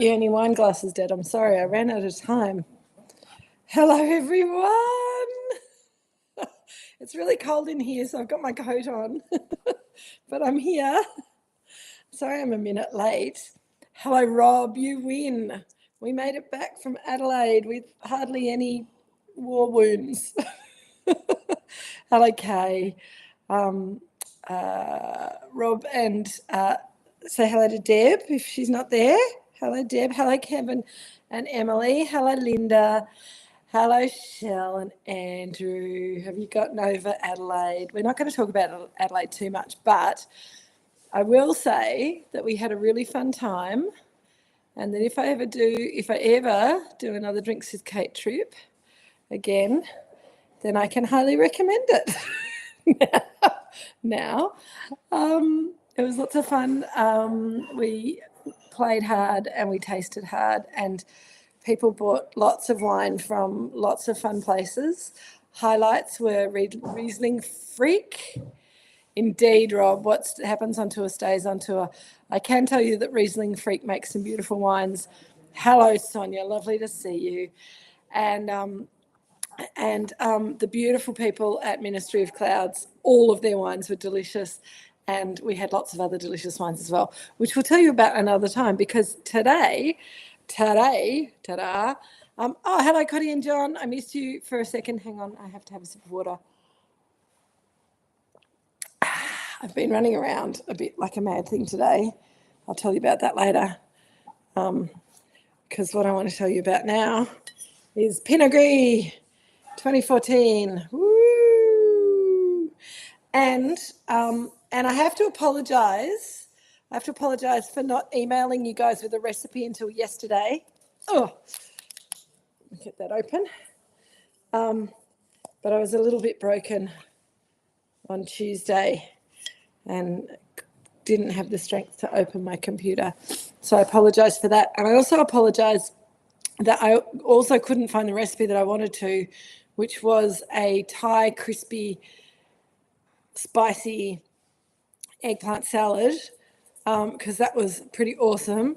Your only wine glass is dead. I'm sorry, I ran out of time. Hello, everyone. It's really cold in here, so I've got my coat on, but I'm here. Sorry, I'm a minute late. Hello, Rob, you win. We made it back from Adelaide with hardly any war wounds. Hello, Kay. Rob, and say hello to Deb if she's not there. Hello, Deb. Hello, Kevin and Emily. Hello, Linda. Hello, Shell and Andrew. Have you gotten over Adelaide? We're not going to talk about Adelaide too much, but I will say that we had a really fun time, and that if I ever do another Drinks with Kate trip again, then I can highly recommend it. Now, it was lots of fun. We played hard and we tasted hard, and people bought lots of wine from lots of fun places. Highlights were Riesling Freak. Indeed, Rob, what happens on tour stays on tour. I can tell you that Riesling Freak makes some beautiful wines. Hello, Sonia, lovely to see you. And the beautiful people at Ministry of Clouds, all of their wines were delicious. And we had lots of other delicious wines as well, which we'll tell you about another time, because today, ta-da. Oh, hello, Cotty and John. I missed you for a second. Hang on, I have to have a sip of water. I've been running around a bit like a mad thing today. I'll tell you about that later. Because what I want to tell you about now is Pinot Gris 2014. Woo! And I have to apologise. I have to apologise for not emailing you guys with a recipe until yesterday. Oh, let me get that open. But I was a little bit broken on Tuesday and didn't have the strength to open my computer. So I apologise for that. And I also apologise that I also couldn't find the recipe that I wanted to, which was a Thai crispy, spicy eggplant salad, because that was pretty awesome,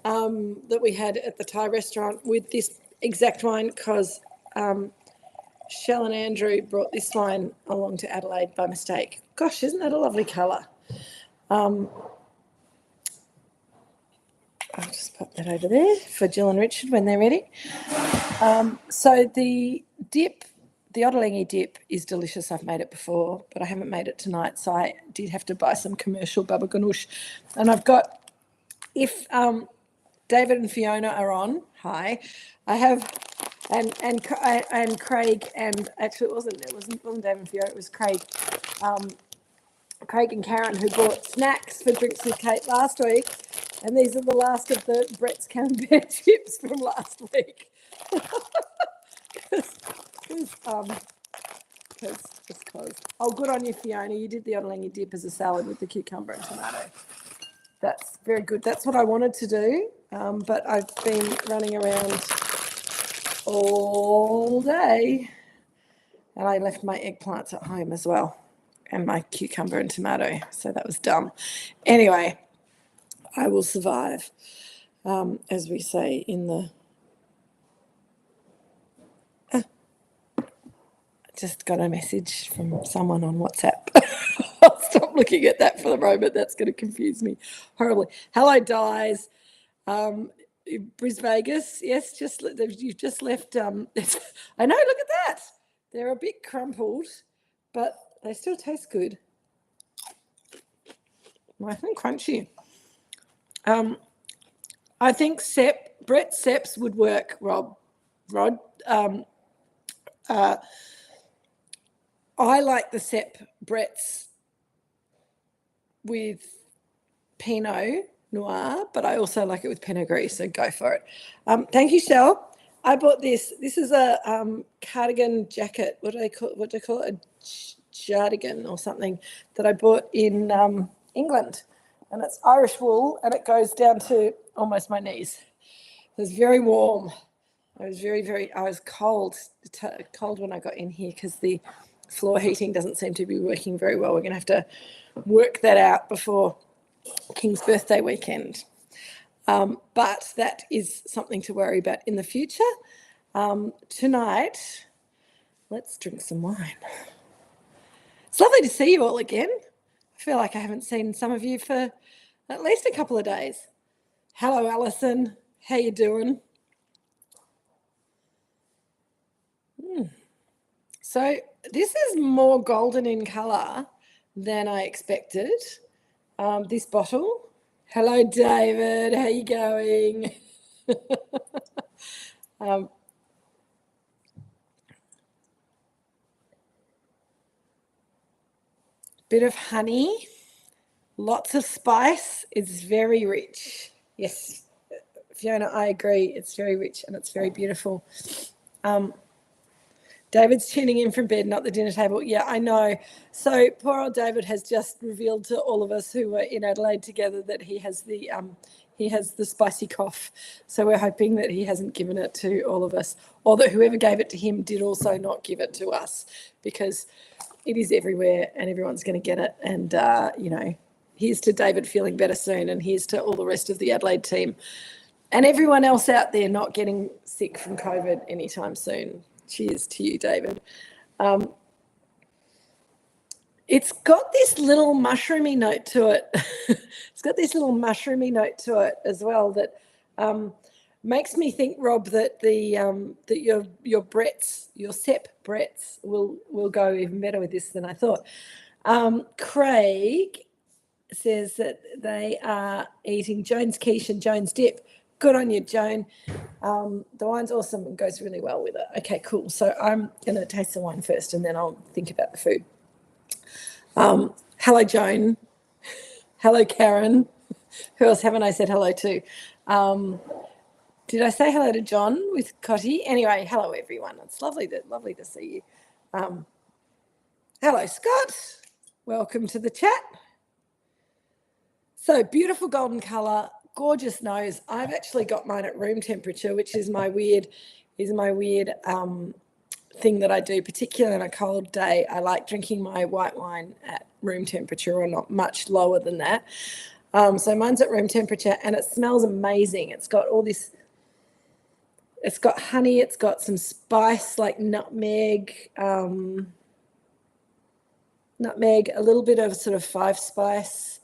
that we had at the Thai restaurant with this exact wine, because Shell and Andrew brought this wine along to Adelaide by mistake. Gosh, isn't that a lovely colour? I'll just pop that over there for Jill and Richard when they're ready. So the dip, the Ottolenghi dip, is delicious. I've made it before, but I haven't made it tonight, so I did have to buy some commercial baba ganoush. And I've got, if David and Fiona are on, hi, I have, and Craig, and actually it wasn't David and Fiona, it was Craig. Craig and Karen, who bought snacks for Drinks with Kate last week, and these are the last of the Brett's Camembert chips from last week. Because it's closed. Oh, good on you, Fiona. You did the Ottolenghi dip as a salad with the cucumber and tomato. That's very good. That's what I wanted to do, but I've been running around all day, and I left my eggplants at home as well, and my cucumber and tomato, so that was dumb. Anyway, I will survive, as we say in the... just got a message from someone on WhatsApp. I'll stop looking at that for the moment. That's going to confuse me horribly. Hello, Dies. Bris Vegas. Yes, you've just left. I know, look at that. They're a bit crumpled, but they still taste good. Nice and crunchy. I think Brett Seps would work, Rod. I like the Sepp Bretts with Pinot Noir, but I also like it with Pinot Gris, so go for it. Thank you, Shell. I bought this. This is a cardigan jacket. What do they call it? A jardigan or something that I bought in England. And it's Irish wool, and it goes down to almost my knees. It was very warm. I was cold when I got in here, because the floor heating doesn't seem to be working very well. We're going to have to work that out before King's birthday weekend. But that is something to worry about in the future. Tonight, let's drink some wine. It's lovely to see you all again. I feel like I haven't seen some of you for at least a couple of days. Hello, Alison. How you doing? So this is more golden in colour than I expected. This bottle. Hello, David. How you going? Bit of honey, lots of spice. It's very rich. Yes, Fiona, I agree. It's very rich and it's very beautiful. David's tuning in from bed, not the dinner table. Yeah, I know. So poor old David has just revealed to all of us who were in Adelaide together that he has the spicy cough. So we're hoping that he hasn't given it to all of us, or that whoever gave it to him did also not give it to us, because it is everywhere and everyone's going to get it. And, here's to David feeling better soon, and here's to all the rest of the Adelaide team and everyone else out there not getting sick from COVID anytime soon. Cheers to you, David. It's got this little mushroomy note to it. It's got this little mushroomy note to it as well that makes me think, Rob, that that your Brett's, your Sep Brett's will go even better with this than I thought. Craig says that they are eating Joan's quiche and Joan's dip. Good on you, Joan. The wine's awesome and goes really well with it. Okay, cool. So I'm going to taste the wine first and then I'll think about the food. Hello, Joan. Hello, Karen. Who else haven't I said hello to? Did I say hello to John with Cotty? Anyway, hello, everyone. It's lovely to see you. Hello, Scott. Welcome to the chat. So beautiful golden colour. Gorgeous nose. I've actually got mine at room temperature, which is my weird thing that I do, particularly on a cold day. I like drinking my white wine at room temperature or not much lower than that. So mine's at room temperature and it smells amazing. It's got all this, it's got honey, it's got some spice like nutmeg, a little bit of sort of five spice.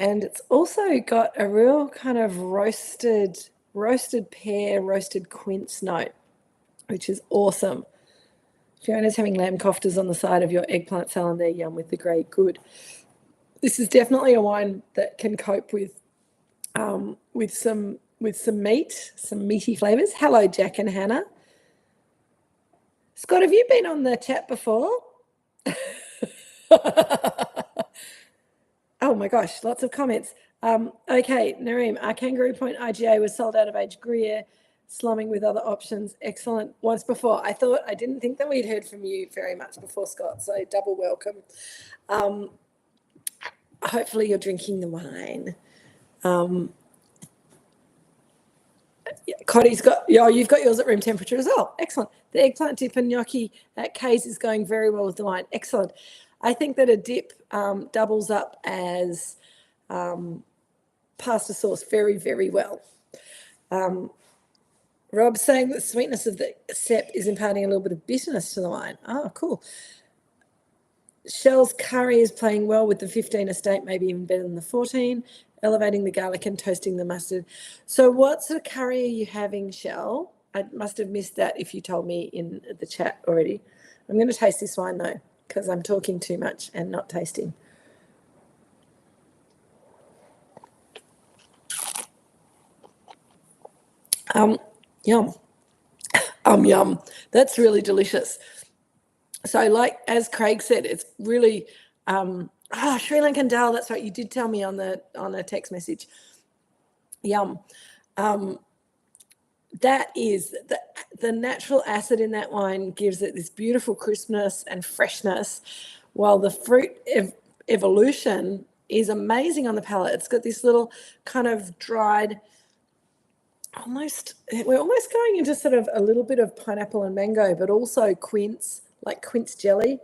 And it's also got a real kind of roasted pear, roasted quince note, which is awesome. Fiona's having lamb koftas on the side of your eggplant salad there, yum, with the grey, good. This is definitely a wine that can cope with some meat, some meaty flavours. Hello, Jack and Hannah. Scott, have you been on the chat before? Oh my gosh, lots of comments. Okay, Nareem, our Kangaroo Point IGA was sold out of aged Gruyere, slumming with other options. Excellent. Once before. I didn't think that we'd heard from you very much before, Scott, so double welcome. Hopefully you're drinking the wine. Cotty's got, you've got yours at room temperature as well. Excellent. The eggplant dip and gnocchi at Kay's is going very well with the wine. Excellent. I think that a dip doubles up as pasta sauce very, very well. Rob's saying that the sweetness of the Sep is imparting a little bit of bitterness to the wine. Oh, cool. Shell's curry is playing well with the 15 estate, maybe even better than the 14, elevating the garlic and toasting the mustard. So what sort of curry are you having, Shell? I must have missed that if you told me in the chat already. I'm going to taste this wine, though, because I'm talking too much and not tasting. Yum. Yum. That's really delicious. So, like as Craig said, it's really Sri Lankan dal. That's right. You did tell me on a text message. Yum. That is the natural acid in that wine gives it this beautiful crispness and freshness, while the fruit evolution is amazing on the palate. It's got this little kind of dried, we're almost going into sort of a little bit of pineapple and mango, but also quince, like quince jelly,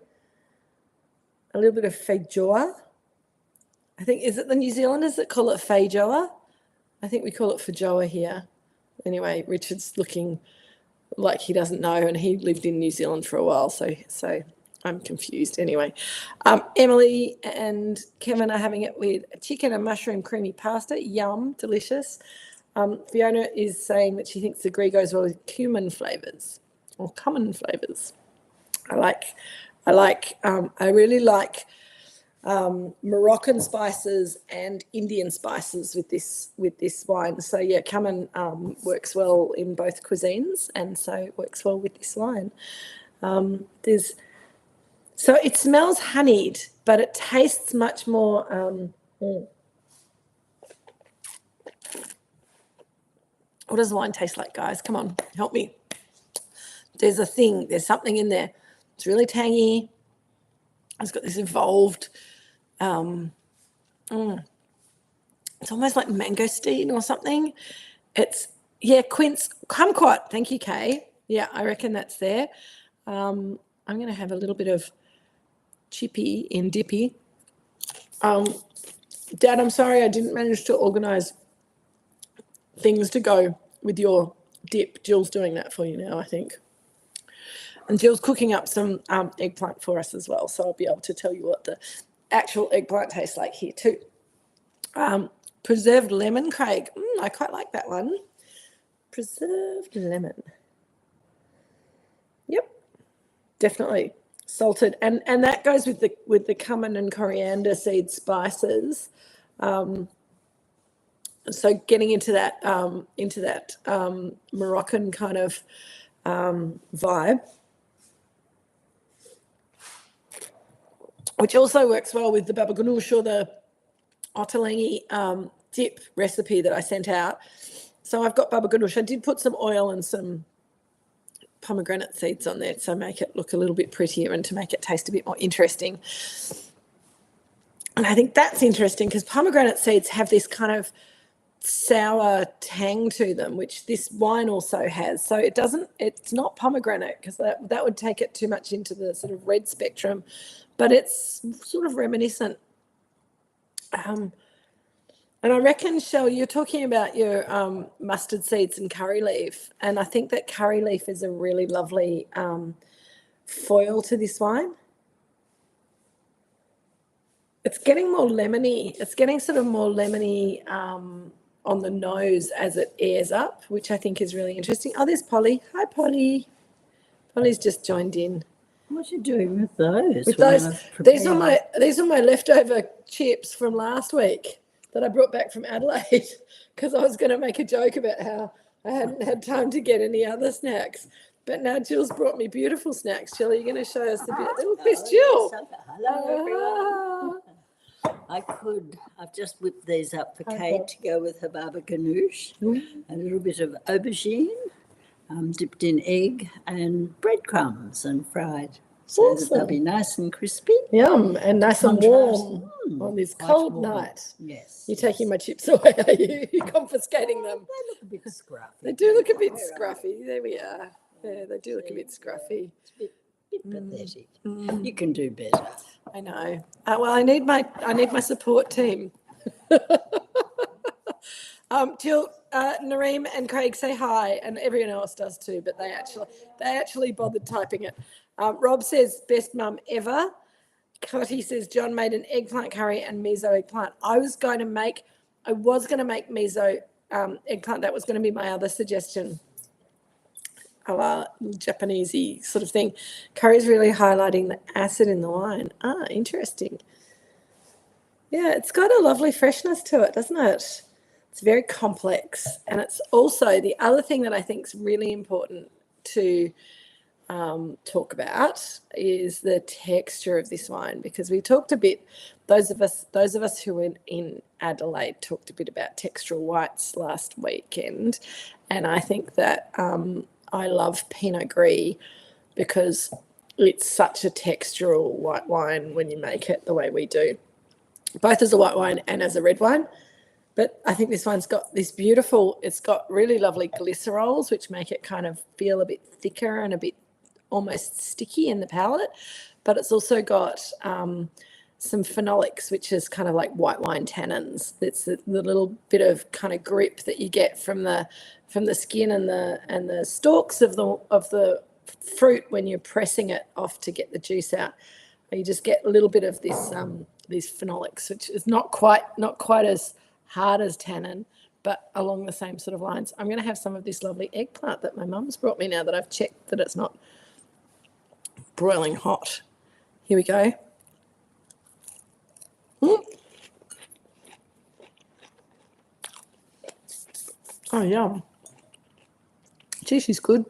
a little bit of feijoa. I think, is it the New Zealanders that call it feijoa? I think we call it feijoa here. Anyway, Richard's looking like he doesn't know, and he lived in New Zealand for a while, so I'm confused. Anyway, Emily and Kevin are having it with chicken and mushroom creamy pasta. Yum, delicious. Fiona is saying that she thinks the Gris goes well with cumin flavours or common flavours. I really like Moroccan spices and Indian spices with this wine. So yeah, cumin works well in both cuisines, and so it works well with this wine. So it smells honeyed, but it tastes much more. What does wine taste like, guys? Come on, help me. There's something in there. It's really tangy. It's got this evolved, it's almost like mangosteen or something. It's, quince, kumquat. Thank you, Kay. Yeah, I reckon that's there. I'm going to have a little bit of chippy in dippy. Dad, I'm sorry I didn't manage to organise things to go with your dip. Jill's doing that for you now, I think. And Jill's cooking up some eggplant for us as well, so I'll be able to tell you what the actual eggplant tastes like here too. Preserved lemon, Craig. I quite like that one. Preserved lemon. Yep, definitely salted, and that goes with the cumin and coriander seed spices. So getting into that Moroccan kind of vibe, which also works well with the baba ganoush or the ottolenghi dip recipe that I sent out. So I've got baba ganoush. I did put some oil and some pomegranate seeds on there to make it look a little bit prettier and to make it taste a bit more interesting. And I think that's interesting because pomegranate seeds have this kind of sour tang to them, which this wine also has. So it's not pomegranate because that would take it too much into the sort of red spectrum, but it's sort of reminiscent. And I reckon, Shell, you're talking about your mustard seeds and curry leaf, and I think that curry leaf is a really lovely foil to this wine. It's getting more lemony. It's getting sort of more lemony on the nose as it airs up, which I think is really interesting. Oh, there's Polly. Hi, Polly. Polly's just joined in. What are you doing with those? With those, these are my leftover chips from last week that I brought back from Adelaide because I was going to make a joke about how I hadn't had time to get any other snacks. But now Jill's brought me beautiful snacks. Jill, are you going to show us the bit? Look, there's Jill. Hello, everyone. I've just whipped these up for Kate to go with her baba ganoush. A little bit of aubergine, dipped in egg and breadcrumbs and fried. So that they'll be nice and crispy. Yum, and nice and warm on this cold night. Yes. You're taking my chips away, are you? You're confiscating them. They look a bit scruffy. They do look a bit scruffy. There we are. Yeah, they do look a bit scruffy. It's a bit pathetic. You can do better. I know. Well, I need my support team. Jill, Nareem and Craig say hi, and everyone else does too. But they actually bothered typing it. Rob says best mum ever. Cotty says John made an eggplant curry and miso eggplant. I was going to make miso eggplant. That was going to be my other suggestion. Japanesey sort of thing. Curry's really highlighting the acid in the wine. Interesting. Yeah, it's got a lovely freshness to it, doesn't it? It's very complex, and it's also the other thing that I think is really important to talk about is the texture of this wine, because we talked a bit. Those of us who were in Adelaide talked a bit about textural whites last weekend, and I think that I love Pinot Gris because it's such a textural white wine when you make it the way we do, both as a white wine and as a red wine. But I think this one's got this beautiful, it's got really lovely glycerols, which make it kind of feel a bit thicker and a bit almost sticky in the palate. But it's also got some phenolics, which is kind of like white wine tannins. It's the little bit of kind of grip that you get from the skin and the stalks of the fruit when you're pressing it off to get the juice out. You just get a little bit of this these phenolics, which is not quite as hard as tannin, but along the same sort of lines. I'm going to have some of this lovely eggplant that my mum's brought me now that I've checked that it's not broiling hot. Here we go. Oh, yum. Gee, she's good.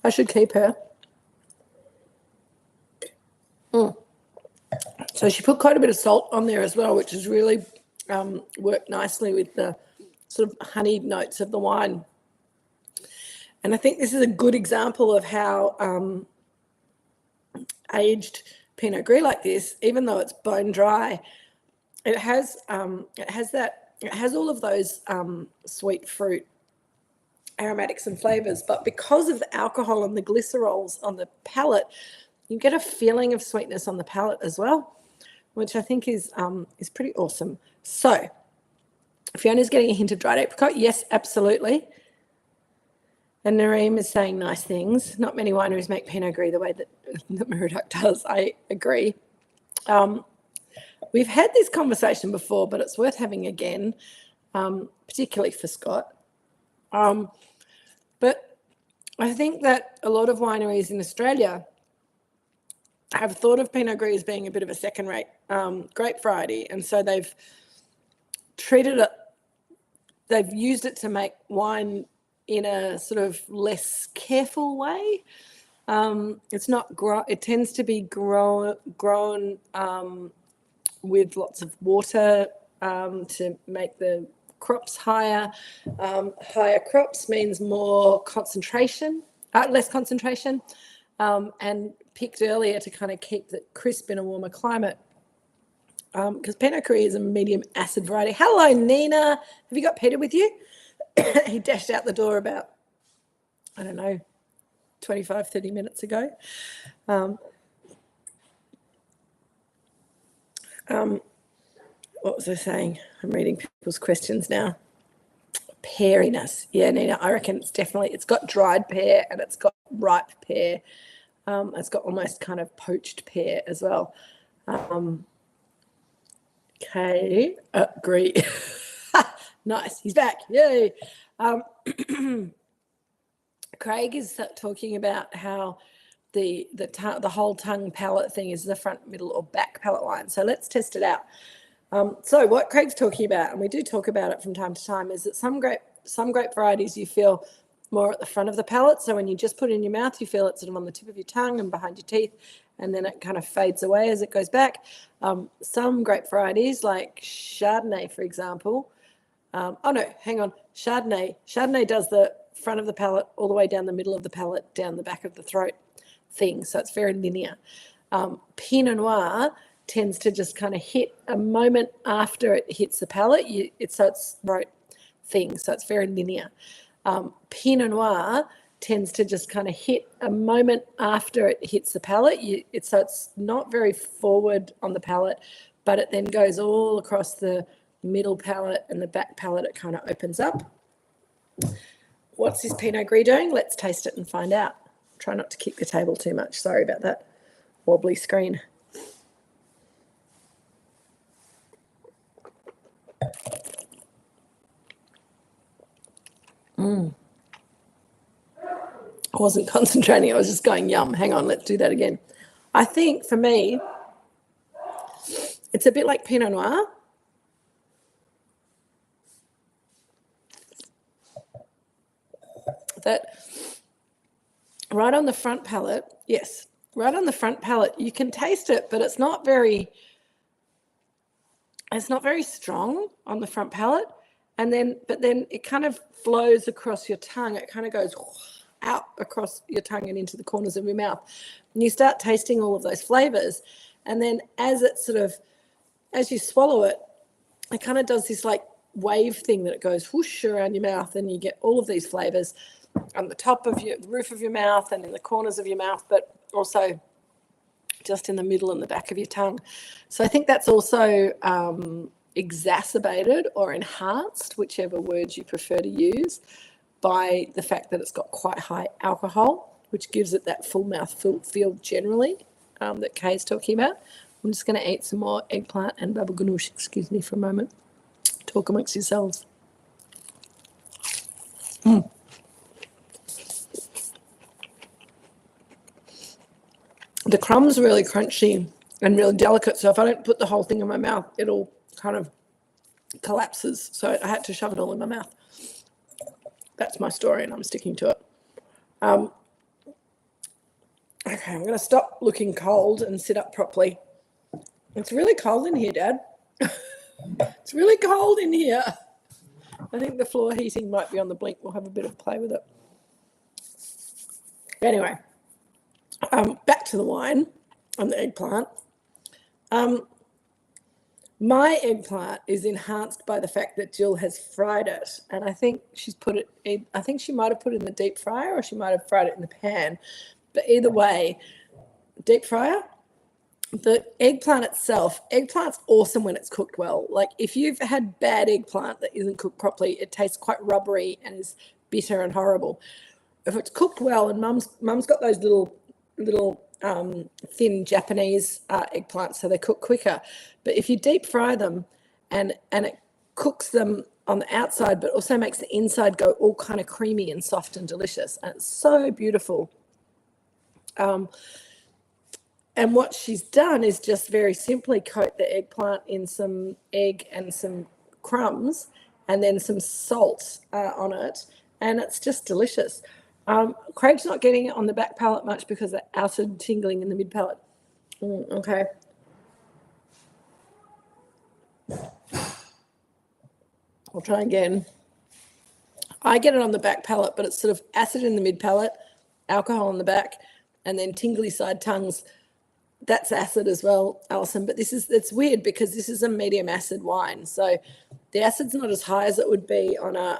I should keep her. So she put quite a bit of salt on there as well, which has really worked nicely with the sort of honeyed notes of the wine. And I think this is a good example of how aged Pinot Gris like this, even though it's bone dry, it has all of those sweet fruit aromatics and flavors, but because of the alcohol and the glycerols on the palate, you get a feeling of sweetness on the palate as well, which I think is pretty awesome. So Fiona's getting a hint of dried apricot. Yes, absolutely. And Nareem is saying nice things. Not many wineries make Pinot Gris the way that Moorooduc does. I agree. We've had this conversation before, but it's worth having again, particularly for Scott. But I think that a lot of wineries in Australia have thought of Pinot Gris as being a bit of a second-rate grape variety, and so they've treated it, they've used it to make wine in a sort of less careful way. It's not it tends to be grown with lots of water to make the crops higher. Higher crops means more concentration, less concentration, and picked earlier to kind of keep the crisp in a warmer climate. Because Pinot Gris is a medium acid variety. Hello, Nina. Have you got Peter with you? He dashed out the door about, 25, 30 minutes ago. What was I saying? I'm reading people's questions now. Peariness. Yeah, Nina, I reckon it's got dried pear and it's got ripe pear. It's got almost kind of poached pear as well. Okay, agree. Nice, he's back. Yay. Craig is talking about how the whole tongue palate thing is the front, middle, or back palate line. So let's test it out. So what Craig's talking about, and we do talk about it from time to time, is that some grape varieties you feel more at the front of the palate. So when you just put it in your mouth, you feel it sort of on the tip of your tongue and behind your teeth, and then it kind of fades away as it goes back. Some grape varieties, like Chardonnay, for example. Chardonnay. Chardonnay does the front of the palate all the way down the middle of the palate, down the back of the throat thing. So it's very linear. Pinot Noir tends to just kind of hit a moment after it hits the palate. It's throat thing. So it's very linear. Pinot Noir tends to just kind of hit a moment after it hits the palate. So it's not very forward on the palate, but it then goes all across the middle palate and the back palate. It kind of opens up. What's this Pinot Gris doing? Let's taste it and find out. Try not to kick the table too much. Sorry about that wobbly screen. I wasn't concentrating. I was just going, yum. Hang on, let's do that again. I think for me, it's a bit like Pinot Noir. That right on the front palate, yes, right on the front palate, you can taste it, but it's not very strong on the front palate. But then it kind of flows across your tongue. It kind of goes out across your tongue and into the corners of your mouth. And you start tasting all of those flavors. And then as you swallow it, it kind of does this like wave thing that it goes whoosh around your mouth, and you get all of these flavors on the top of the roof of your mouth and in the corners of your mouth, but also just in the middle and the back of your tongue. So I think that's also exacerbated or enhanced, whichever words you prefer to use, by the fact that it's got quite high alcohol, which gives it that full mouth feel generally that Kay's talking about. I'm just going to eat some more eggplant and baba ganoush. Excuse me for a moment. Talk amongst yourselves. The crumb's really crunchy and really delicate, so if I don't put the whole thing in my mouth, it'll kind of collapses. So I had to shove it all in my mouth. That's my story, and I'm sticking to it. Okay, I'm going to stop looking cold and sit up properly. It's really cold in here, Dad. It's really cold in here. I think the floor heating might be on the blink. We'll have a bit of play with it. Anyway, back to the wine and the eggplant. My eggplant is enhanced by the fact that Jill has fried it, and I think she's put it in, I think she might have put it in the deep fryer, or she might have fried it in the pan. But either way, deep fryer. The eggplant itself, eggplant's awesome when it's cooked well. Like if you've had bad eggplant that isn't cooked properly, it tastes quite rubbery and is bitter and horrible. If it's cooked well, and Mum's got those little thin Japanese eggplants, so they cook quicker. But if you deep fry them and it cooks them on the outside, but also makes the inside go all kind of creamy and soft and delicious, and it's so beautiful. And what she's done is just very simply coat the eggplant in some egg and some crumbs and then some salt on it, and it's just delicious. Craig's not getting it on the back palate much because of the acid tingling in the mid palate. Okay. I'll try again. I get it on the back palate, but it's sort of acid in the mid palate, alcohol on the back, and then tingly side tongues. That's acid as well, Alison, but it's weird because this is a medium acid wine. So the acid's not as high as it would be on a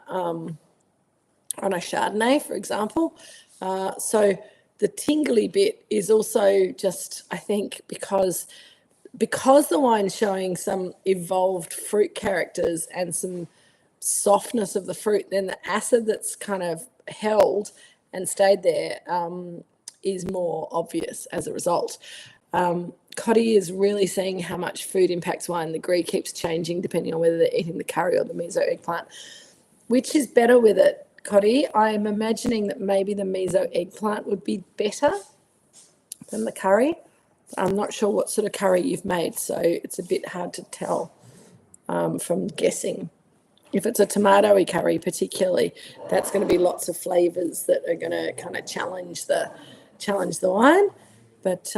Chardonnay, for example. So the tingly bit is also just, I think, because the wine's showing some evolved fruit characters and some softness of the fruit, then the acid that's kind of held and stayed there is more obvious as a result. Coddy is really seeing how much food impacts wine. The Gris keeps changing depending on whether they're eating the curry or the miso eggplant. Which is better with it, Coddy? I'm imagining that maybe the miso eggplant would be better than the curry. I'm not sure what sort of curry you've made, so it's a bit hard to tell from guessing. If it's a tomatoey curry particularly, that's going to be lots of flavours that are going to kind of challenge the wine. But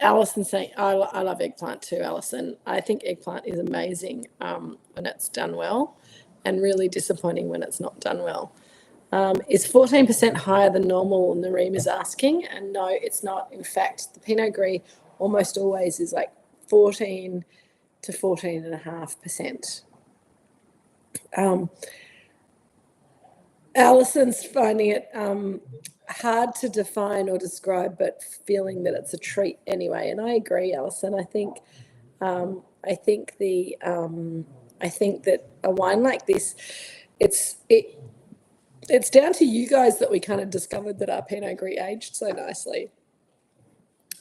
Alison's saying, I love eggplant too, Alison. I think eggplant is amazing when it's done well, and really disappointing when it's not done well. Is 14% higher than normal, Nareem is asking, and no, it's not. In fact, the Pinot Gris almost always is like 14 to 14.5%. Alison's finding it hard to define or describe, but feeling that it's a treat anyway. And I agree, Alison. I think that a wine like this, it's down to you guys that we kind of discovered that our Pinot Gris aged so nicely,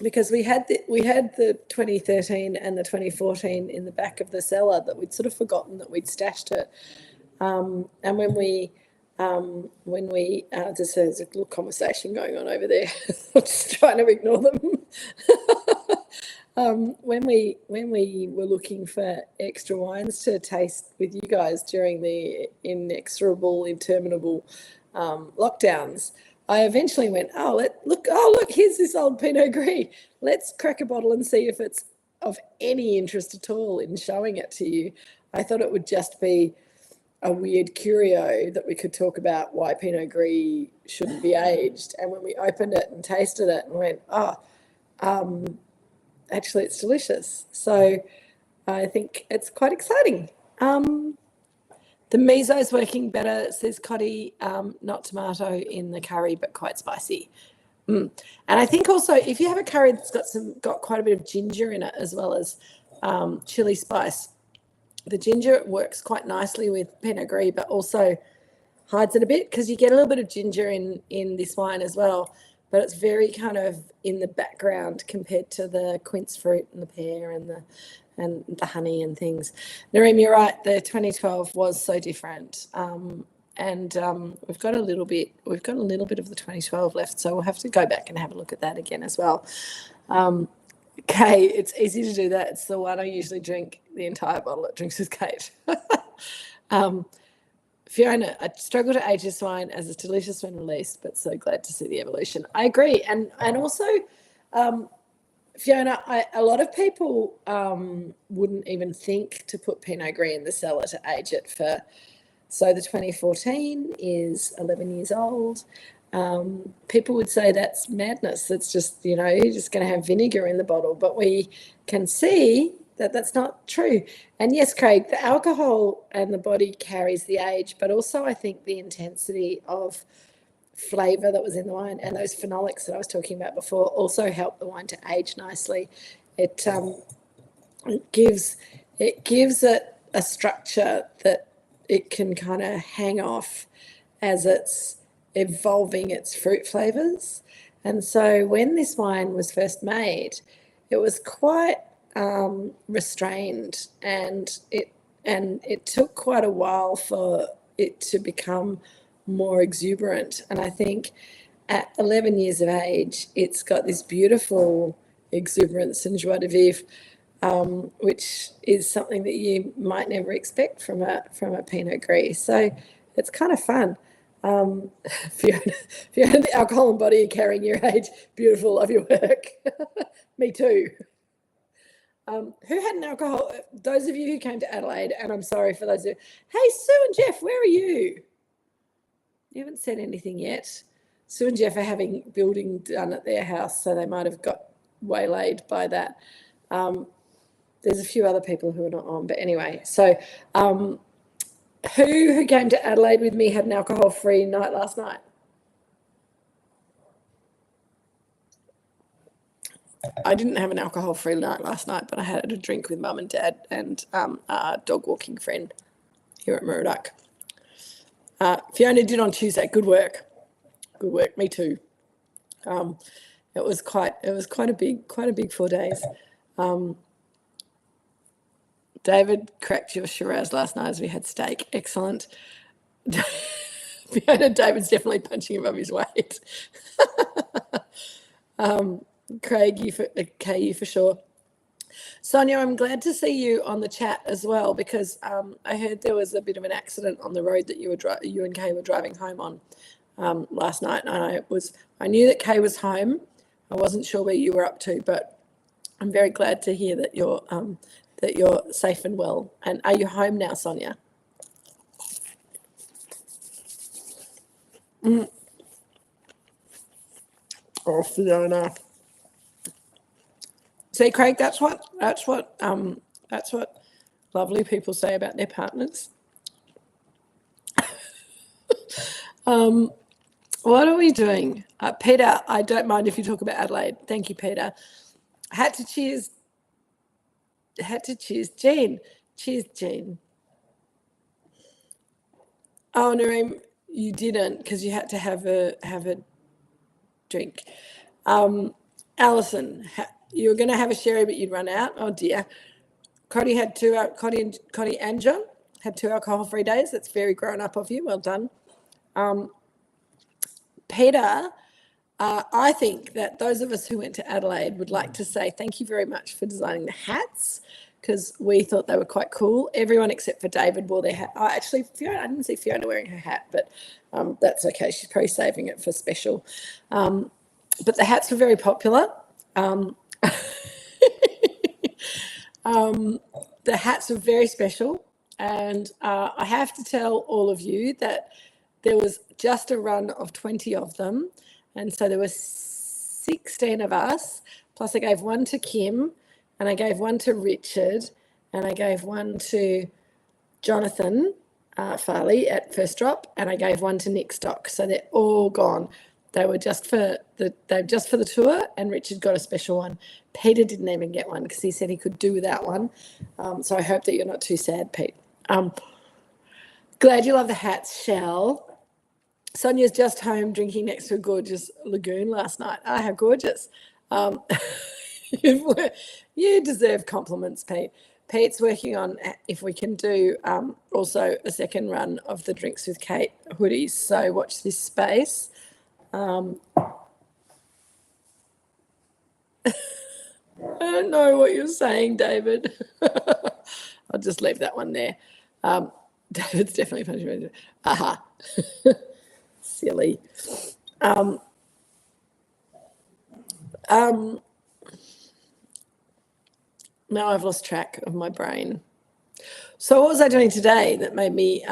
because we had the 2013 and the 2014 in the back of the cellar that we'd sort of forgotten that we'd stashed it, and when we just there's a little conversation going on over there. I'm just trying to ignore them. When we were looking for extra wines to taste with you guys during the inexorable, interminable lockdowns, I eventually went, look, here's this old Pinot Gris. Let's crack a bottle and see if it's of any interest at all in showing it to you. I thought it would just be a weird curio that we could talk about why Pinot Gris shouldn't be aged. And when we opened it and tasted it and went, actually it's delicious. So I think it's quite exciting. The miso's working better, says Coddy, not tomato in the curry, but quite spicy. And I think also if you have a curry that's got quite a bit of ginger in it as well as chili spice, the ginger works quite nicely with Pinot Gris, but also hides it a bit because you get a little bit of ginger in this wine as well, but it's very kind of in the background compared to the quince fruit and the pear and the honey and things. Nareem, you're right. The 2012 was so different. We've got a little bit of the 2012 left, so we'll have to go back and have a look at that again as well. Kay, it's easy to do that. It's the one I usually drink the entire bottle at Drinks with Kate. Fiona, I struggle to age this wine as it's delicious when released, but so glad to see the evolution. I agree. And also, Fiona, a lot of people wouldn't even think to put Pinot Gris in the cellar to age it for. So the 2014 is 11 years old. People would say that's madness. It's just, you're just going to have vinegar in the bottle. But we can see that that's not true. And yes, Craig, the alcohol and the body carries the age, but also I think the intensity of flavour that was in the wine and those phenolics that I was talking about before also help the wine to age nicely. It gives it a structure that it can kind of hang off as it's evolving its fruit flavours. And so when this wine was first made, it was quite restrained, and it took quite a while for it to become more exuberant. And I think at 11 years of age, it's got this beautiful exuberance and joie de vivre, which is something that you might never expect from a Pinot Gris. So it's kind of fun. Fiona, the alcohol and body carrying your age, beautiful, love your work. Me too. Who had an alcohol? Those of you who came to Adelaide, and I'm sorry for those who. Hey, Sue and Jeff, where are you? You haven't said anything yet. Sue and Jeff are having building done at their house, so they might have got waylaid by that. There's a few other people who are not on, but anyway. So, who came to Adelaide with me had an alcohol-free night last night? I didn't have an alcohol-free night last night, but I had a drink with Mum and Dad and a dog walking friend here at Moorooduc. Fiona did on Tuesday. Good work. Me too. It was quite a big 4 days. David cracked your Shiraz last night as we had steak. Excellent. Fiona, David's definitely punching above his weight. Craig, you for sure. Sonia, I'm glad to see you on the chat as well, because I heard there was a bit of an accident on the road that you and Kay were driving home on last night, and I knew that Kay was home. I wasn't sure where you were up to, but I'm very glad to hear that you're safe and well. And are you home now, Sonia? Oh, Fiona. See, Craig, that's what lovely people say about their partners. What are we doing? Peter, I don't mind if you talk about Adelaide. Thank you, Peter. Had to cheers Jean. Cheers, Jean. Oh, Nareem, you didn't, because you had to have a drink. Alison, you were going to have a sherry, but you'd run out. Oh dear. Coddy and John had 2 alcohol-free days. That's very grown up of you. Well done. Peter, I think that those of us who went to Adelaide would like to say thank you very much for designing the hats, because we thought they were quite cool. Everyone except for David wore their hat. Oh, actually, Fiona, I didn't see Fiona wearing her hat, but that's okay. She's probably saving it for special. But the hats were very popular. The hats were very special, and I have to tell all of you that there was just a run of 20 of them, and so there were 16 of us, plus I gave one to Kim, and I gave one to Richard, and I gave one to Jonathan Farley at First Drop, and I gave one to Nick Stock, so they're all gone. They were just for the tour, and Richard got a special one. Peter didn't even get one because he said he could do without one. So I hope that you're not too sad, Pete. Glad you love the hats, Shell. Sonia's just home drinking next to a gorgeous lagoon last night. Ah, how gorgeous. You deserve compliments, Pete. Pete's working on if we can do also a second run of the Drinks with Kate hoodies. So watch this space. I don't know what you're saying, David. I'll just leave that one there. David's definitely punishment. Aha. Silly. Now I've lost track of my brain. So what was I doing today that made me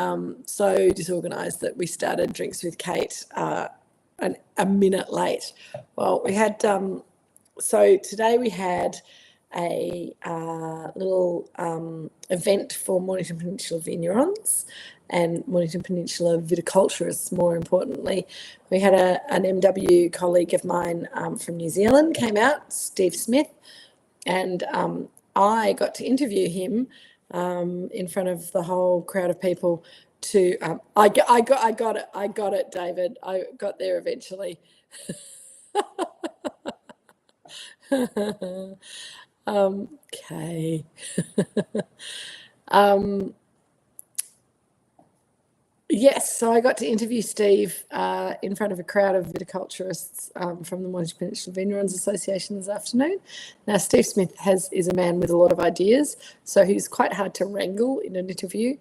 so disorganised that we started Drinks with Kate a minute late? Well, we had so today we had a little event for Mornington Peninsula vignerons and Mornington Peninsula viticulturists, more importantly. We had an MW colleague of mine from New Zealand came out, Steve Smith, and I got to interview him in front of the whole crowd of people. I got it, David. I got there eventually. Okay. Yes, so I got to interview Steve in front of a crowd of viticulturists from the Mornington Peninsula Vignerons Association this afternoon. Now, Steve Smith is a man with a lot of ideas, so he's quite hard to wrangle in an interview.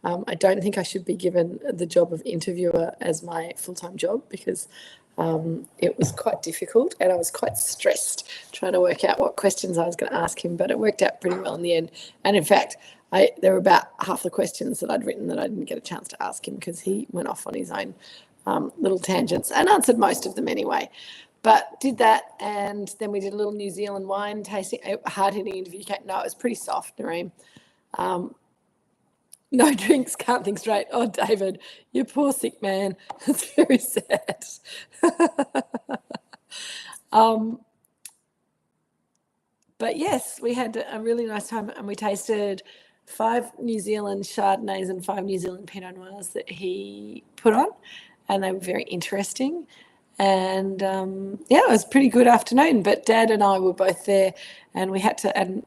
I don't think I should be given the job of interviewer as my full-time job because it was quite difficult and I was quite stressed trying to work out what questions I was going to ask him, but it worked out pretty well in the end. And in fact, there were about half the questions that I'd written that I didn't get a chance to ask him because he went off on his own little tangents and answered most of them anyway. But did that, and then we did a little New Zealand wine tasting, hard-hitting interview. No, it was pretty soft, Nareem. No drinks, can't think straight. Oh, David, you poor sick man. It's very sad. But yes, we had a really nice time and we tasted 5 New Zealand Chardonnays and 5 New Zealand Pinot Noirs that he put on, and they were very interesting. And yeah, it was a pretty good afternoon. But Dad and I were both there, and we had to, and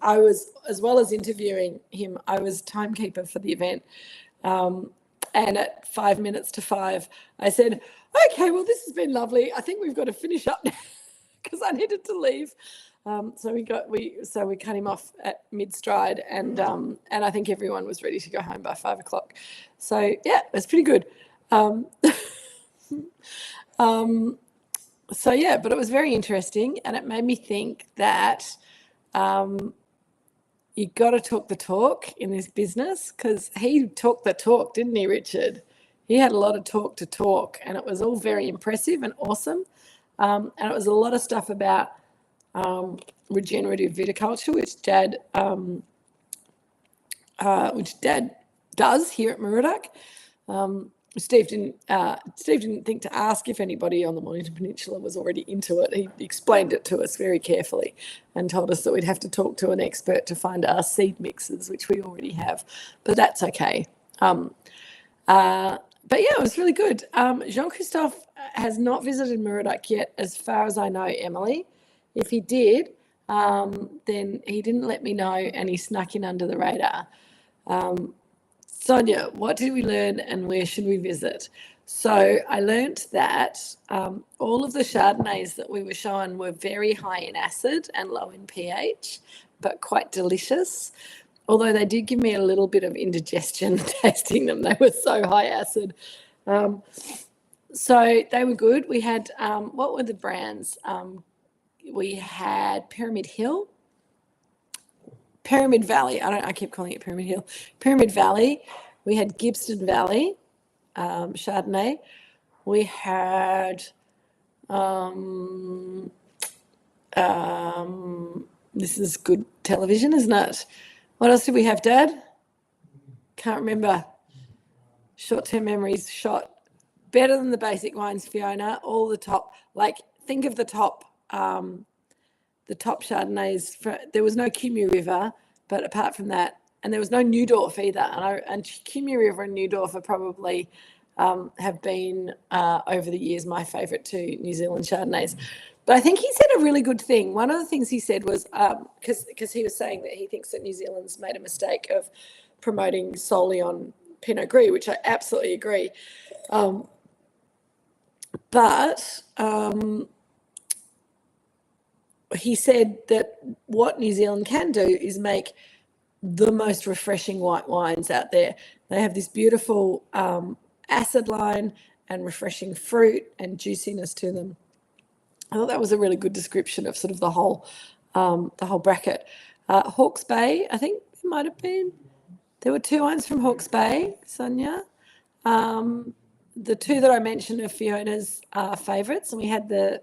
I was, as well as interviewing him, I was timekeeper for the event. And at 5 minutes to 5, I said, "Okay, well, this has been lovely. I think we've got to finish up now," because I needed to leave. So we cut him off at mid-stride, and I think everyone was ready to go home by 5 o'clock. So yeah, it was pretty good. So yeah, but it was very interesting, and it made me think that you got to talk the talk in this business, because he talked the talk, didn't he, Richard? He had a lot of talk to talk, and it was all very impressive and awesome. And it was a lot of stuff about regenerative viticulture, which Dad does here at Moorooduc. Steve didn't think to ask if anybody on the Mornington Peninsula was already into it. He explained it to us very carefully and told us that we'd have to talk to an expert to find our seed mixes, which we already have, but that's okay. But yeah, it was really good. Jean-Christophe has not visited Moorooduc yet, as far as I know, Emily. If he did, then he didn't let me know, and he snuck in under the radar. Sonia, what did we learn and where should we visit? So I learnt that all of the Chardonnays that we were shown were very high in acid and low in pH, but quite delicious. Although they did give me a little bit of indigestion tasting them. They were so high acid. So they were good. We had, what were the brands? We had Pyramid Valley. I keep calling it Pyramid Hill. Pyramid Valley. We had Gibson Valley, Chardonnay. We had, this is good television, isn't it? What else did we have, Dad? Can't remember. Short-term memories shot. better than the basic wines, Fiona. All the top, like think of the top Chardonnays. There was no Cumu River, but apart from that, and there was no Neudorf either. And Cumu River and Neudorf are probably have been over the years my favourite two New Zealand Chardonnays. But I think he said a really good thing. One of the things he said was because he was saying that he thinks that New Zealand's made a mistake of promoting solely on Pinot Gris, which I absolutely agree. But he said that what New Zealand can do is make the most refreshing white wines out there. They have this beautiful acid line and refreshing fruit and juiciness to them. I thought that was a really good description of sort of the whole bracket. Hawke's Bay, I think it might have been. There were two wines from Hawke's Bay, Sonia. The two that I mentioned are Fiona's favourites, and we had the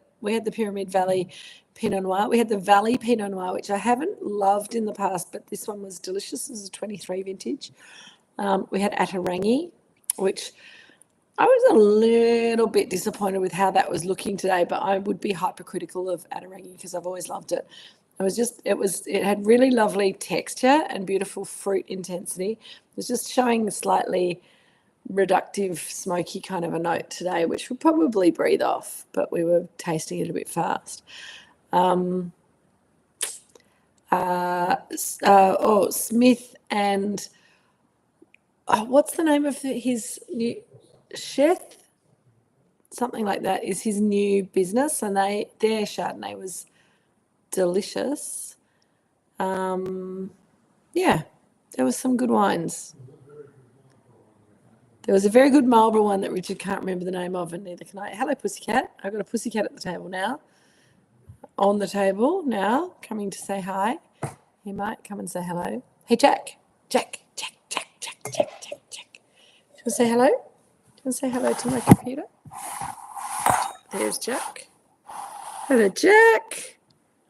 Pyramid Valley Pinot Noir. We had the Valley Pinot Noir, which I haven't loved in the past, but this one was delicious. It was a 23 vintage. We had Atarangi, which I was a little bit disappointed with how that was looking today, but I would be hypercritical of Atarangi because I've always loved it. It had really lovely texture and beautiful fruit intensity. It was just showing a slightly reductive, smoky kind of a note today, which we'll probably breathe off, but we were tasting it a bit fast. Smith and what's the name of his new chef? Something like that is his new business, and their Chardonnay was delicious. Yeah, there was some good wines. There was a very good Marlborough one that Richard can't remember the name of, and neither can I. Hello, Pussycat. I've got a Pussycat at the table now. On the table now, coming to say hi. He might come and say hello. Hey, Jack. Jack. Do you want to say hello? Do you want to say hello to my computer? There's Jack. Hello, Jack.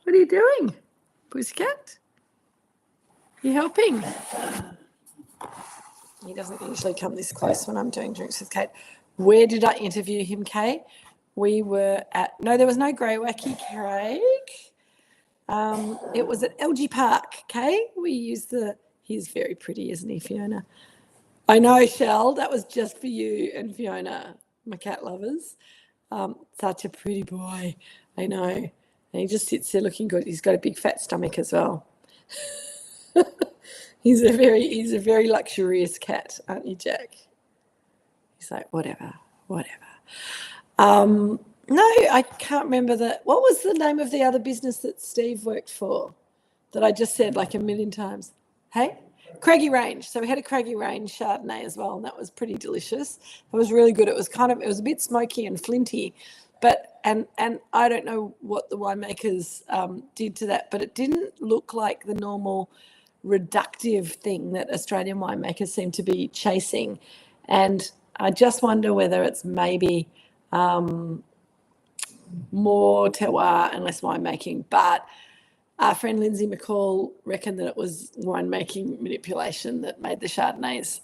What are you doing, Pussycat? You helping? He doesn't usually come this close when I'm doing drinks with Kate. Where did I interview him, Kate? We were there was no Grey Wacky, Craig. It was at LG Park, Kate. We used he's very pretty, isn't he, Fiona? I know, Shell, that was just for you and Fiona, my cat lovers. Such a pretty boy, I know. And he just sits there looking good. He's got a big fat stomach as well. He's a very luxurious cat, aren't you, Jack? He's like, whatever. No, I can't remember what was the name of the other business that Steve worked for that I just said like a million times? Hey? Craigie Range. So we had a Craigie Range Chardonnay as well, and that was pretty delicious. It was really good. It was a bit smoky and flinty, but and I don't know what the winemakers did to that, but it didn't look like the normal reductive thing that Australian winemakers seem to be chasing. And I just wonder whether it's maybe more terroir and less winemaking. But our friend Lindsay McCall reckoned that it was winemaking manipulation that made the Chardonnays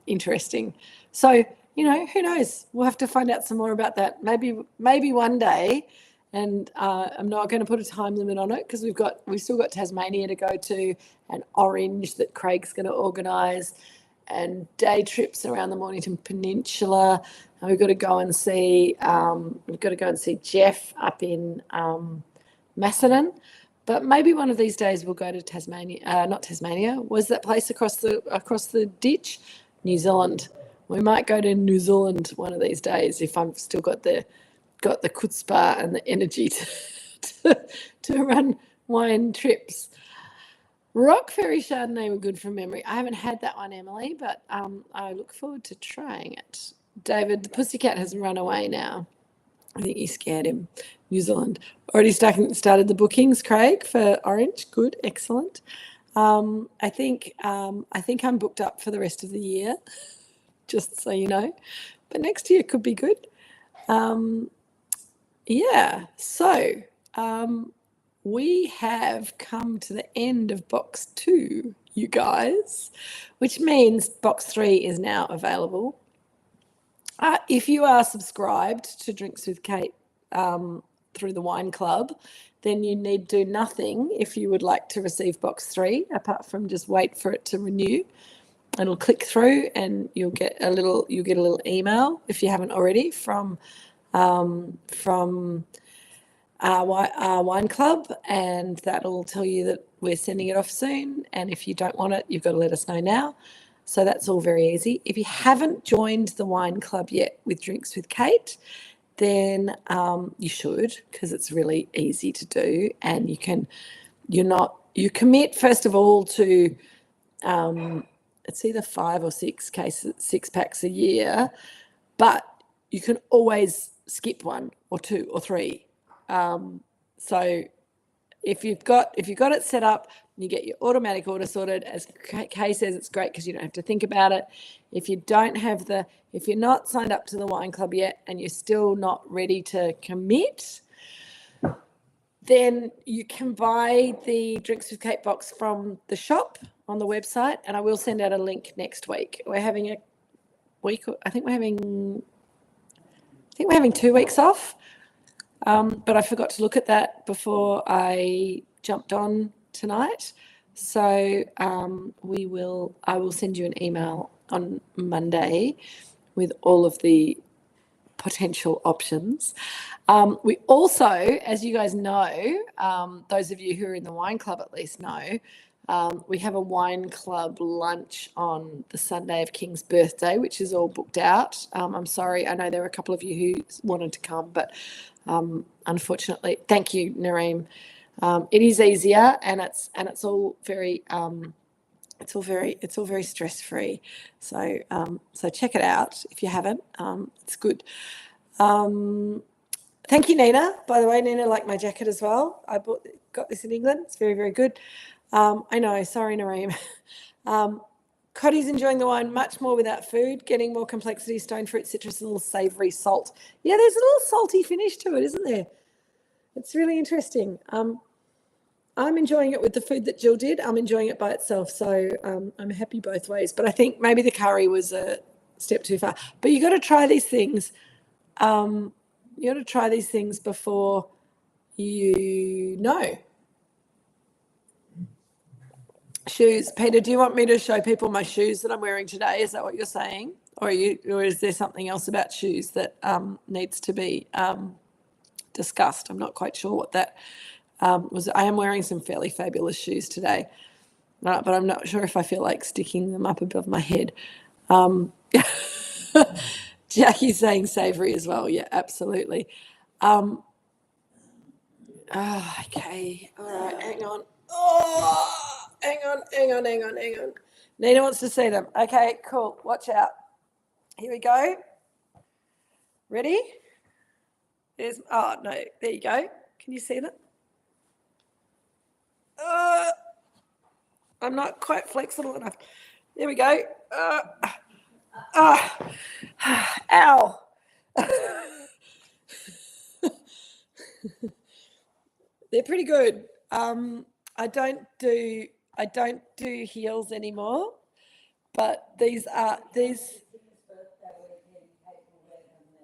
interesting. So, who knows? We'll have to find out some more about that. Maybe one day. And I'm not going to put a time limit on it because we've still got Tasmania to go to, and Orange that Craig's going to organise, and day trips around the Mornington Peninsula. And we've got to go and see Jeff up in Macedon. But maybe one of these days we'll go to Tasmania. Not Tasmania. Was that place across the ditch? New Zealand. We might go to New Zealand one of these days if I've still got the chutzpah and the energy to run wine trips. Rock Ferry Chardonnay were good from memory. I haven't had that one, Emily, but I look forward to trying it. David, the Pussycat has run away now. I think you scared him. New Zealand. Already started the bookings, Craig, for Orange. Good, excellent. I think I'm booked up for the rest of the year, just so you know. But next year could be good. Yeah, so we have come to the end of box 2, you guys, which means box 3 is now available. If you are subscribed to Drinks with Kate through the Wine Club, then you need do nothing if you would like to receive box 3, apart from just wait for it to renew. It'll click through, and you'll get a little email if you haven't already from our Wine Club, and that'll tell you that we're sending it off soon. And if you don't want it, you've got to let us know now. So that's all very easy. If you haven't joined the Wine Club yet with Drinks with Kate, then you should, because it's really easy to do, and you commit first of all to it's either 5 or 6 packs a year, but you can always skip 1 or 2 or 3. So if you've got it set up, you get your automatic order sorted. As Kay says, it's great because you don't have to think about it. If you're not signed up to the Wine Club yet and you're still not ready to commit, then you can buy the Drinks with Kate box from the shop on the website, and I will send out a link next week. We're having a week. I think we're having 2 weeks off. But I forgot to look at that before I jumped on tonight. So I will send you an email on Monday with all of the potential options. We also, as you guys know, those of you who are in the Wine Club at least know, we have a Wine Club lunch on the Sunday of King's birthday, which is all booked out. I'm sorry, I know there were a couple of you who wanted to come, but unfortunately, thank you, Nareem. It is easier, and it's all very stress-free. So check it out if you haven't. It's good. Thank you, Nina. By the way, Nina liked my jacket as well. Got this in England. It's very, very good. I know. Sorry, Nareem. Coddy's enjoying the wine much more without food, getting more complexity, stone fruit, citrus, and a little savoury salt. Yeah, there's a little salty finish to it, isn't there? It's really interesting. I'm enjoying it with the food that Jill did. I'm enjoying it by itself. So I'm happy both ways. But I think maybe the curry was a step too far. But you got to try these things. You got to try these things before you know. Shoes. Peter, do you want me to show people my shoes that I'm wearing today? Is that what you're saying? Or is there something else about shoes that needs to be discussed? I'm not quite sure what that was. I am wearing some fairly fabulous shoes today, but I'm not sure if I feel like sticking them up above my head. Jackie's saying savoury as well. Yeah, absolutely. Okay. All right. Hang on. Oh, hang on. Nina wants to see them. Okay, cool. Watch out. Here we go. Ready? No, there you go. Can you see that? I'm not quite flexible enough. There we go. Ow. They're pretty good. I don't do heels anymore, but these.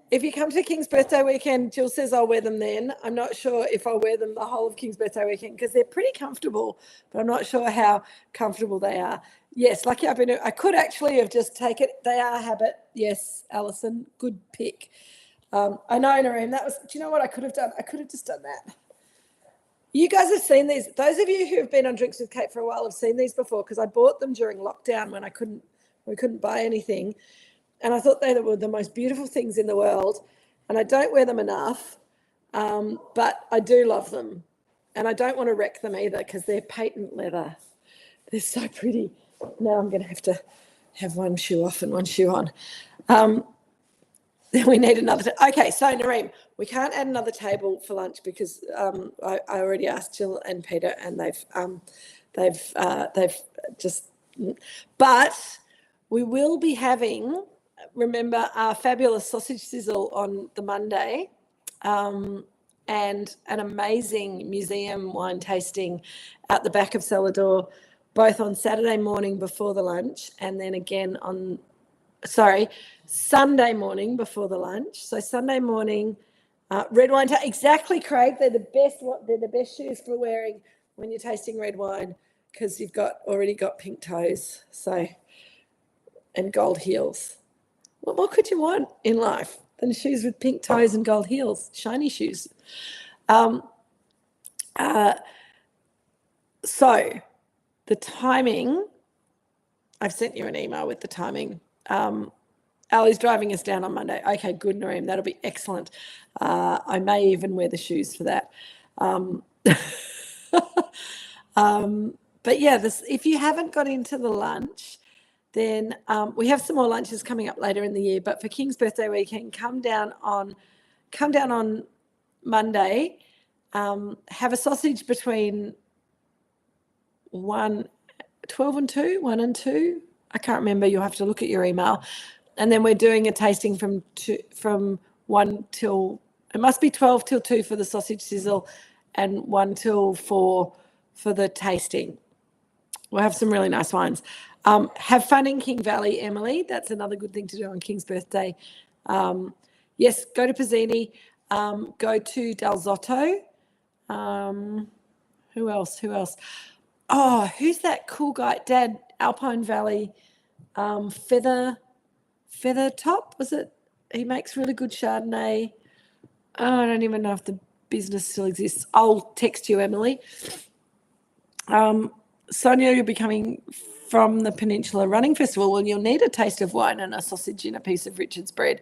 If you come to King's birthday weekend, Jill says I'll wear them then. I'm not sure if I'll wear them the whole of King's birthday weekend because they're pretty comfortable, but I'm not sure how comfortable they are. Yes, lucky I've been. I could actually have just taken it. They are habit. Yes, Alison, good pick. I know, Nareem. That was. Do you know what I could have done? I could have just done that. You guys have seen these. Those of you who have been on Drinks with Kate for a while have seen these before because I bought them during lockdown when we couldn't buy anything. And I thought they were the most beautiful things in the world. And I don't wear them enough, but I do love them. And I don't want to wreck them either because they're patent leather. They're so pretty. Now I'm going to have one shoe off and one shoe on. Then we need another. Okay, so Nareem, we can't add another table for lunch because I already asked Jill and Peter, and they've just. But we will be having. Remember our fabulous sausage sizzle on the Monday, and an amazing museum wine tasting at the back of Cellar Door, both on Saturday morning before the lunch, and then again on Sunday morning before the lunch. So Sunday morning, red wine. Exactly, Craig. They're the best. They're the best shoes for wearing when you're tasting red wine because you've already got pink toes. So, and gold heels. What could you want in life than shoes with pink toes and gold heels? Shiny shoes. So the timing. I've sent you an email with the timing. Ali's driving us down on Monday. Okay, good, Nareem. That'll be excellent. I may even wear the shoes for that. But yeah, if you haven't got into the lunch, then we have some more lunches coming up later in the year. But for King's birthday weekend, come down on Monday. Have a sausage between 12 and 2, 1 and 2. I can't remember. You'll have to look at your email. And then we're doing a tasting from 1 till, it must be 12 till 2 for the sausage sizzle and 1 till 4 for the tasting. We'll have some really nice wines. Have fun in King Valley, Emily. That's another good thing to do on King's birthday. Yes, go to Pizzini. Go to Del Zotto. Who else? Oh, who's that cool guy? Dad, Alpine Valley, Feather Top, was it? He makes really good Chardonnay. Oh, I don't even know if the business still exists. I'll text you, Emily. Sonia, you'll be coming from the Peninsula Running Festival. Well, you'll need a taste of wine and a sausage and a piece of Richard's bread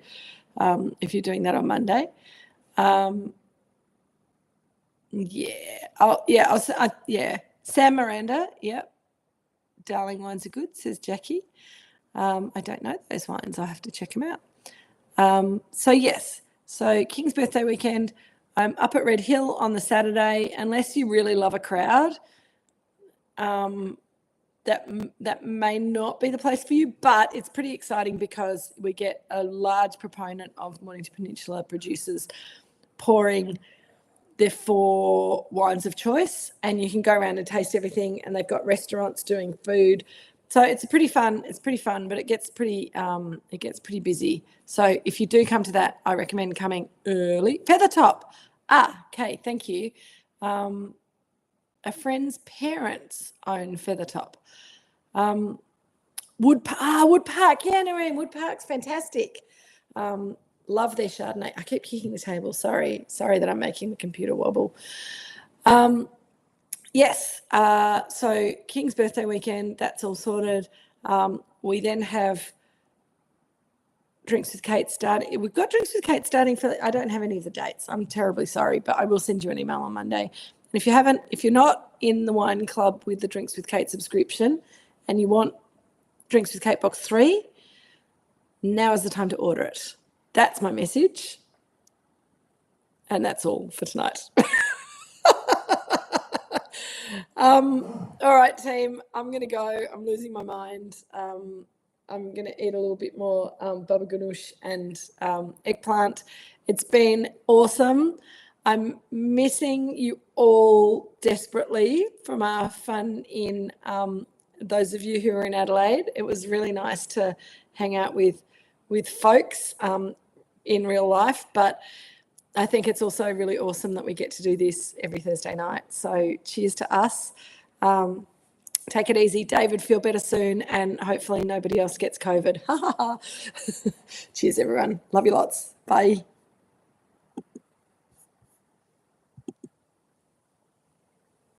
if you're doing that on Monday. Sam Miranda, yep. Darling wines are good, says Jackie. I don't know those wines. I have to check them out. So King's birthday weekend, I'm up at Red Hill on the Saturday. Unless you really love a crowd, that may not be the place for you, but it's pretty exciting because we get a large proponent of Mornington Peninsula producers pouring their 4 wines of choice, and you can go around and taste everything, and they've got restaurants doing food. So it's pretty fun, but it gets pretty busy. So if you do come to that, I recommend coming early. Feathertop. Okay, thank you. A friend's parents own Feathertop. Wood Park. Yeah, Noreen, Wood Park's fantastic. Love their Chardonnay. I keep kicking the table. Sorry that I'm making the computer wobble. Yes. So King's birthday weekend, that's all sorted. We then have Drinks with Kate starting. We've got Drinks with Kate starting I don't have any of the dates. I'm terribly sorry, but I will send you an email on Monday. And if you're not in the wine club with the Drinks with Kate subscription and you want Drinks with Kate box 3, now is the time to order it. That's my message. And that's all for tonight. All right, team, I'm going to go. I'm losing my mind. I'm going to eat a little bit more baba ganoush and eggplant. It's been awesome. I'm missing you all desperately from our fun in those of you who are in Adelaide. It was really nice to hang out with folks in real life, but I think it's also really awesome that we get to do this every Thursday night. So cheers to us. Take it easy. David, feel better soon, and hopefully nobody else gets COVID. Cheers, everyone. Love you lots. Bye.